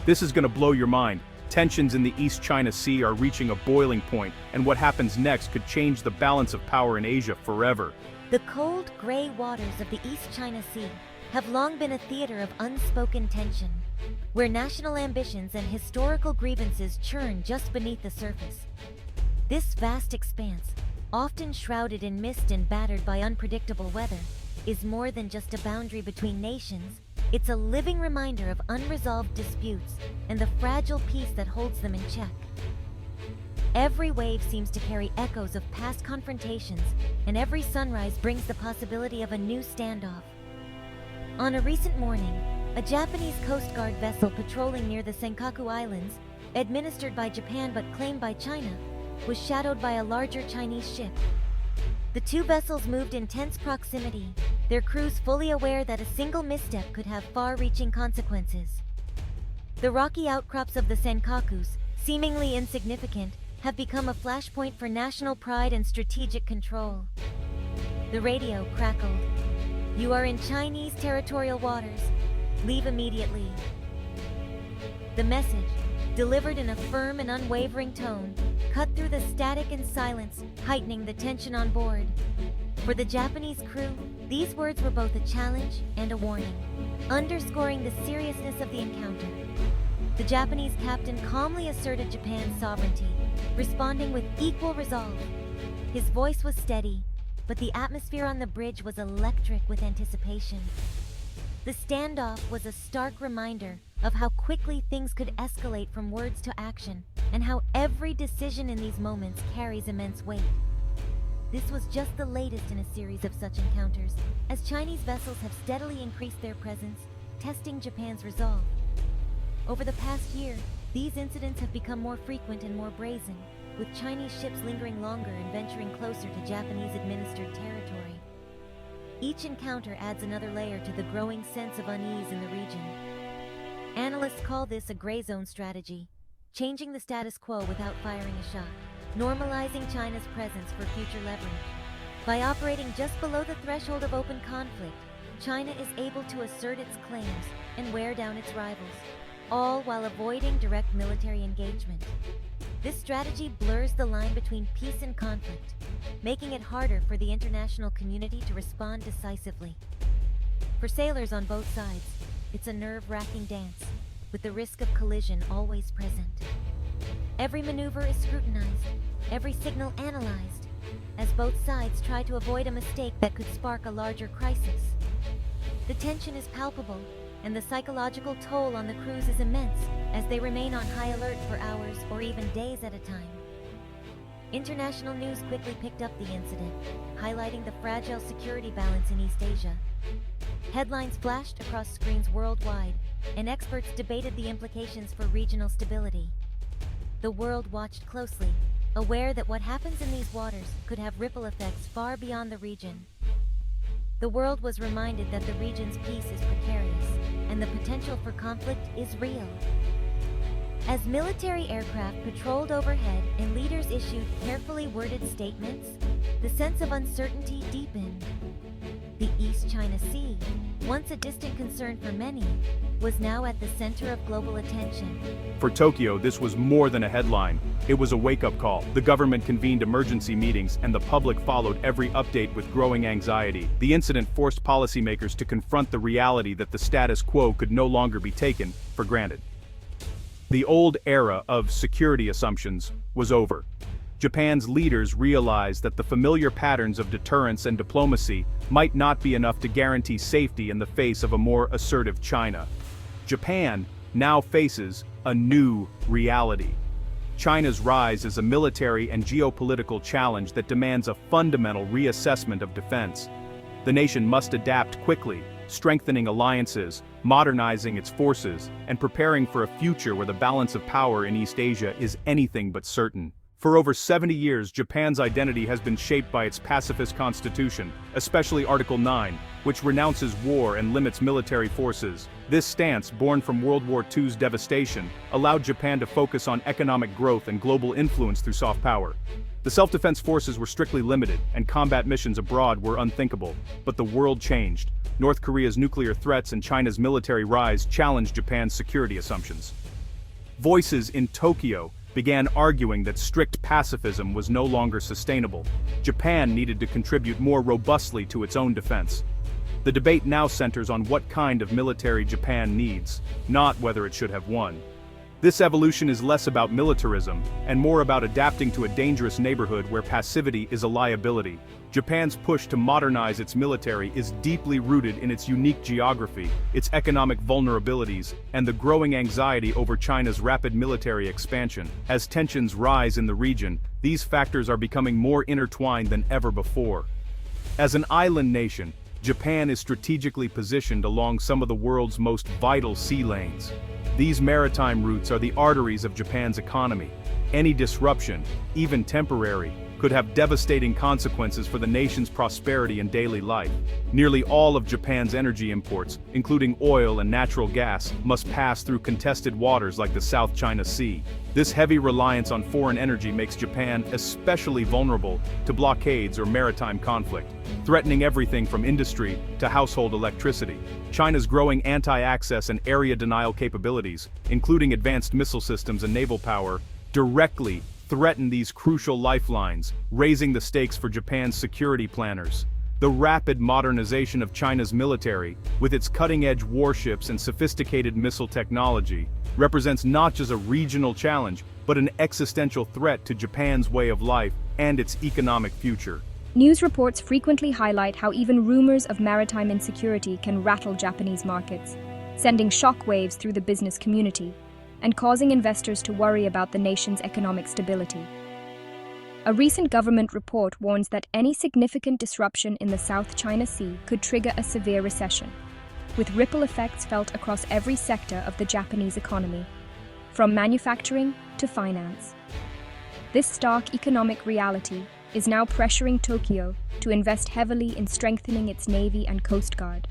This is gonna blow your mind. Tensions in the East China Sea are reaching a boiling point, and what happens next could change the balance of power in Asia forever. The cold, gray waters of the East China Sea have long been a theater of unspoken tension, where national ambitions and historical grievances churn just beneath the surface. This vast expanse, often shrouded in mist and battered by unpredictable weather, is more than just a boundary between nations. It's a living reminder of unresolved disputes and the fragile peace that holds them in check. Every wave seems to carry echoes of past confrontations, and every sunrise brings the possibility of a new standoff. On a recent morning, a Japanese Coast Guard vessel patrolling near the Senkaku Islands, administered by Japan but claimed by China, was shadowed by a larger Chinese ship. The two vessels moved in tense proximity, their crews fully aware that a single misstep could have far-reaching consequences. The rocky outcrops of the Senkakus, seemingly insignificant, have become a flashpoint for national pride and strategic control. The radio crackled. "You are in Chinese territorial waters. Leave immediately." The message, delivered in a firm and unwavering tone, cut through the static and silence, heightening the tension on board. For the Japanese crew, these words were both a challenge and a warning, underscoring the seriousness of the encounter. The Japanese captain calmly asserted Japan's sovereignty, responding with equal resolve. His voice was steady, but the atmosphere on the bridge was electric with anticipation. The standoff was a stark reminder of how quickly things could escalate from words to action, and how every decision in these moments carries immense weight. This was just the latest in a series of such encounters, as Chinese vessels have steadily increased their presence, testing Japan's resolve. Over the past year, these incidents have become more frequent and more brazen, with Chinese ships lingering longer and venturing closer to Japanese-administered territory. Each encounter adds another layer to the growing sense of unease in the region. Analysts call this a gray zone strategy, changing the status quo without firing a shot, normalizing China's presence for future leverage. By operating just below the threshold of open conflict, China is able to assert its claims and wear down its rivals, all while avoiding direct military engagement. This strategy blurs the line between peace and conflict, making it harder for the international community to respond decisively. For sailors on both sides, it's a nerve-wracking dance, with the risk of collision always present. Every maneuver is scrutinized, every signal analyzed, as both sides try to avoid a mistake that could spark a larger crisis. The tension is palpable, and the psychological toll on the crews is immense, as they remain on high alert for hours or even days at a time. International news quickly picked up the incident, highlighting the fragile security balance in East Asia. Headlines flashed across screens worldwide, and experts debated the implications for regional stability. The world watched closely, aware that what happens in these waters could have ripple effects far beyond the region. The world was reminded that the region's peace is precarious, and the potential for conflict is real. As military aircraft patrolled overhead and leaders issued carefully worded statements, the sense of uncertainty deepened. The East China Sea, once a distant concern for many, was now at the center of global attention. For Tokyo, this was more than a headline. It was a wake-up call. The government convened emergency meetings, and the public followed every update with growing anxiety. The incident forced policymakers to confront the reality that the status quo could no longer be taken for granted. The old era of security assumptions was over. Japan's leaders realized that the familiar patterns of deterrence and diplomacy might not be enough to guarantee safety in the face of a more assertive China. Japan now faces a new reality. China's rise is a military and geopolitical challenge that demands a fundamental reassessment of defense. The nation must adapt quickly, strengthening alliances, modernizing its forces, and preparing for a future where the balance of power in East Asia is anything but certain. For over 70 years, Japan's identity has been shaped by its pacifist constitution, especially Article 9, which renounces war and limits military forces. This stance, born from World War II's devastation, allowed Japan to focus on economic growth and global influence through soft power. The self-defense forces were strictly limited, and combat missions abroad were unthinkable. But the world changed. North Korea's nuclear threats and China's military rise challenged Japan's security assumptions. Voices in Tokyo began arguing that strict pacifism was no longer sustainable. Japan needed to contribute more robustly to its own defense. The debate now centers on what kind of military Japan needs, not whether it should have won. This evolution is less about militarism and more about adapting to a dangerous neighborhood where passivity is a liability. Japan's push to modernize its military is deeply rooted in its unique geography, its economic vulnerabilities, and the growing anxiety over China's rapid military expansion. As tensions rise in the region, these factors are becoming more intertwined than ever before. As an island nation, Japan is strategically positioned along some of the world's most vital sea lanes. These maritime routes are the arteries of Japan's economy. Any disruption, even temporary, could have devastating consequences for the nation's prosperity and daily life. Nearly all of Japan's energy imports, including oil and natural gas, must pass through contested waters like the South China Sea. This heavy reliance on foreign energy makes Japan especially vulnerable to blockades or maritime conflict, threatening everything from industry to household electricity. China's growing anti-access and area denial capabilities, including advanced missile systems and naval power, directly threaten these crucial lifelines, raising the stakes for Japan's security planners. The rapid modernization of China's military, with its cutting-edge warships and sophisticated missile technology, represents not just a regional challenge, but an existential threat to Japan's way of life and its economic future. News reports frequently highlight how even rumors of maritime insecurity can rattle Japanese markets, sending shockwaves through the business community and causing investors to worry about the nation's economic stability. A recent government report warns that any significant disruption in the South China Sea could trigger a severe recession, with ripple effects felt across every sector of the Japanese economy, from manufacturing to finance. This stark economic reality is now pressuring Tokyo to invest heavily in strengthening its navy and coast guard,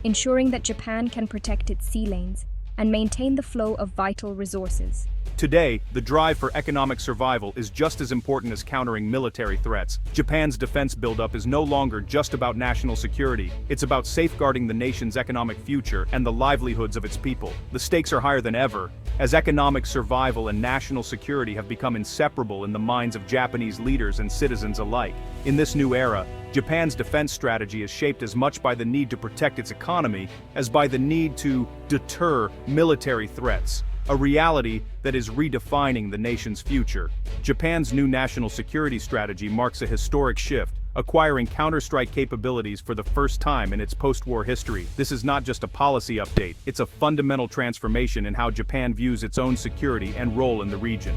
ensuring that Japan can protect its sea lanes and maintain the flow of vital resources. Today, the drive for economic survival is just as important as countering military threats. Japan's defense buildup is no longer just about national security, it's about safeguarding the nation's economic future and the livelihoods of its people. The stakes are higher than ever, as economic survival and national security have become inseparable in the minds of Japanese leaders and citizens alike. In this new era, Japan's defense strategy is shaped as much by the need to protect its economy as by the need to deter military threats, a reality that is redefining the nation's future. Japan's new national security strategy marks a historic shift, acquiring counterstrike capabilities for the first time in its post-war history. This is not just a policy update, it's a fundamental transformation in how Japan views its own security and role in the region.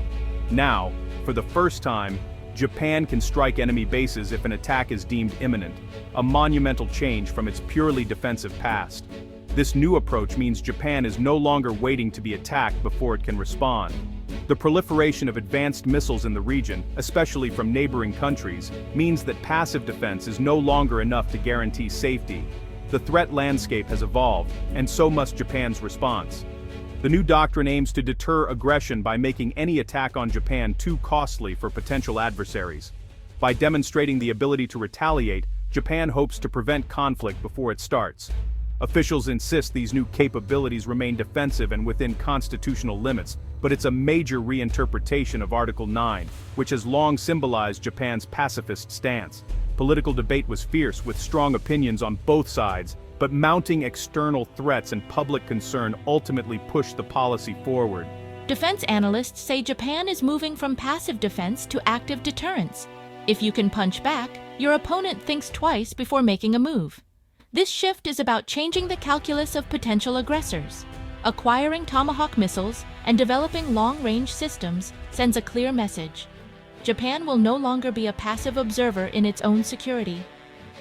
Now, for the first time, Japan can strike enemy bases if an attack is deemed imminent, a monumental change from its purely defensive past. This new approach means Japan is no longer waiting to be attacked before it can respond. The proliferation of advanced missiles in the region, especially from neighboring countries, means that passive defense is no longer enough to guarantee safety. The threat landscape has evolved, and so must Japan's response. The new doctrine aims to deter aggression by making any attack on Japan too costly for potential adversaries. By demonstrating the ability to retaliate, Japan hopes to prevent conflict before it starts. Officials insist these new capabilities remain defensive and within constitutional limits, but it's a major reinterpretation of Article 9, which has long symbolized Japan's pacifist stance. Political debate was fierce, with strong opinions on both sides, but mounting external threats and public concern ultimately pushed the policy forward. Defense analysts say Japan is moving from passive defense to active deterrence. If you can punch back, your opponent thinks twice before making a move. This shift is about changing the calculus of potential aggressors. Acquiring Tomahawk missiles and developing long-range systems sends a clear message. Japan will no longer be a passive observer in its own security.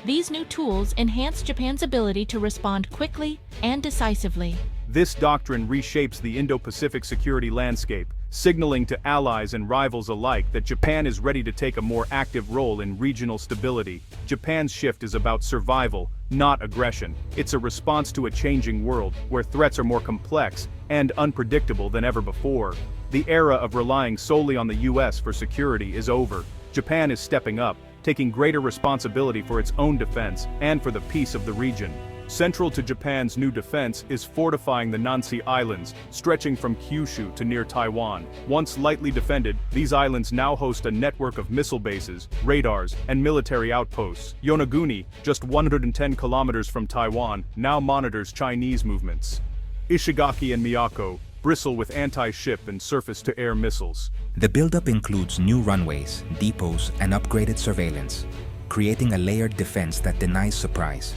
These new tools enhance Japan's ability to respond quickly and decisively. This doctrine reshapes the Indo-Pacific security landscape, signaling to allies and rivals alike that Japan is ready to take a more active role in regional stability. Japan's shift is about survival, not aggression. It's a response to a changing world, where threats are more complex and unpredictable than ever before. The era of relying solely on the US for security is over. Japan is stepping up, taking greater responsibility for its own defense and for the peace of the region. Central to Japan's new defense is fortifying the Nansei Islands, stretching from Kyushu to near Taiwan. Once lightly defended, these islands now host a network of missile bases, radars, and military outposts. Yonaguni, just 110 kilometers from Taiwan, now monitors Chinese movements. Ishigaki and Miyako bristle with anti-ship and surface-to-air missiles. The buildup includes new runways, depots, and upgraded surveillance, creating a layered defense that denies surprise.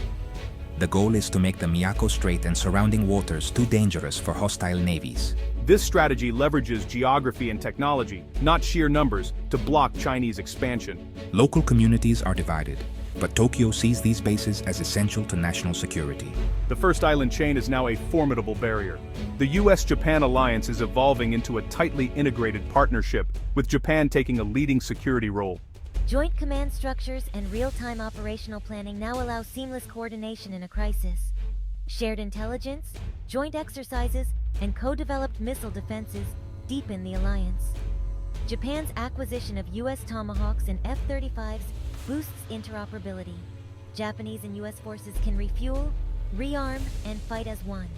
The goal is to make the Miyako Strait and surrounding waters too dangerous for hostile navies. This strategy leverages geography and technology, not sheer numbers, to block Chinese expansion. Local communities are divided, but Tokyo sees these bases as essential to national security. The first island chain is now a formidable barrier. The US-Japan alliance is evolving into a tightly integrated partnership, with Japan taking a leading security role. Joint command structures and real-time operational planning now allow seamless coordination in a crisis. Shared intelligence, joint exercises, and co-developed missile defenses deepen the alliance. Japan's acquisition of US Tomahawks and F-35s boosts interoperability. Japanese and US forces can refuel, rearm, and fight as one.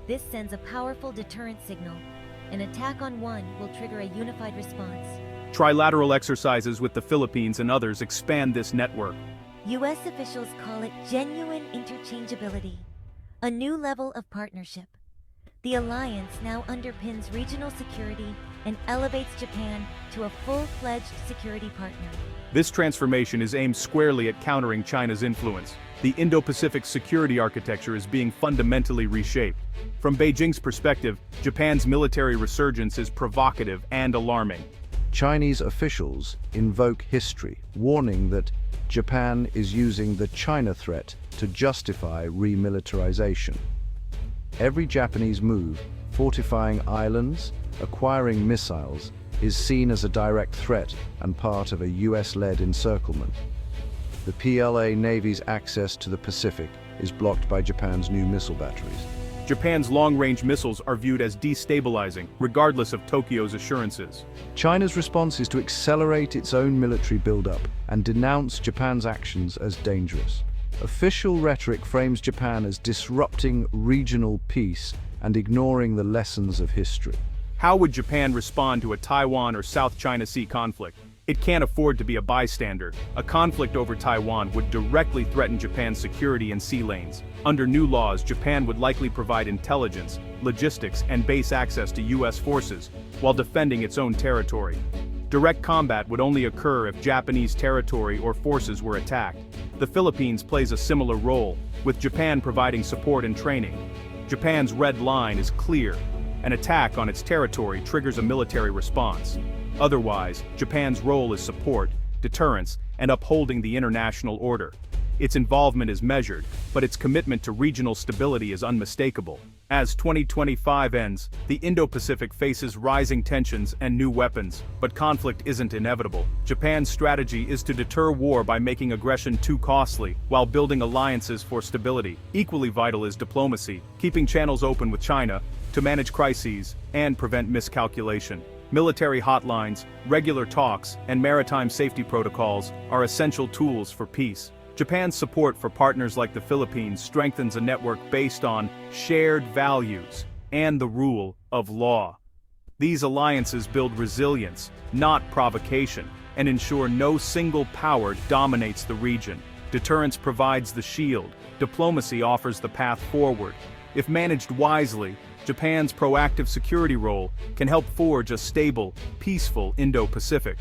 This sends a powerful deterrent signal. An attack on one will trigger a unified response. Trilateral exercises with the Philippines and others expand this network. US officials call it genuine interchangeability, a new level of partnership. The alliance now underpins regional security and elevates Japan to a full-fledged security partner. This transformation is aimed squarely at countering China's influence. The Indo-Pacific security architecture is being fundamentally reshaped. From Beijing's perspective, Japan's military resurgence is provocative and alarming. Chinese officials invoke history, warning that Japan is using the China threat to justify remilitarization. Every Japanese move, fortifying islands, acquiring missiles, is seen as a direct threat and part of a US-led encirclement. The PLA Navy's access to the Pacific is blocked by Japan's new missile batteries. Japan's long-range missiles are viewed as destabilizing, regardless of Tokyo's assurances. China's response is to accelerate its own military buildup and denounce Japan's actions as dangerous. Official rhetoric frames Japan as disrupting regional peace and ignoring the lessons of history. How would Japan respond to a Taiwan or South China Sea conflict? It can't afford to be a bystander. A conflict over Taiwan would directly threaten Japan's security and sea lanes. Under new laws, Japan would likely provide intelligence, logistics, and base access to US forces, while defending its own territory. Direct combat would only occur if Japanese territory or forces were attacked. The Philippines plays a similar role, with Japan providing support and training. Japan's red line is clear. An attack on its territory triggers a military response. Otherwise, Japan's role is support, deterrence, and upholding the international order. Its involvement is measured, but its commitment to regional stability is unmistakable. As 2025 ends, the Indo-Pacific faces rising tensions and new weapons, but conflict isn't inevitable. Japan's strategy is to deter war by making aggression too costly, while building alliances for stability. Equally vital is diplomacy, keeping channels open with China to manage crises and prevent miscalculation. Military hotlines, regular talks, and maritime safety protocols are essential tools for peace. Japan's support for partners like the Philippines strengthens a network based on shared values and the rule of law. These alliances build resilience, not provocation, and ensure no single power dominates the region. Deterrence provides the shield, diplomacy offers the path forward. If managed wisely, Japan's proactive security role can help forge a stable, peaceful Indo-Pacific.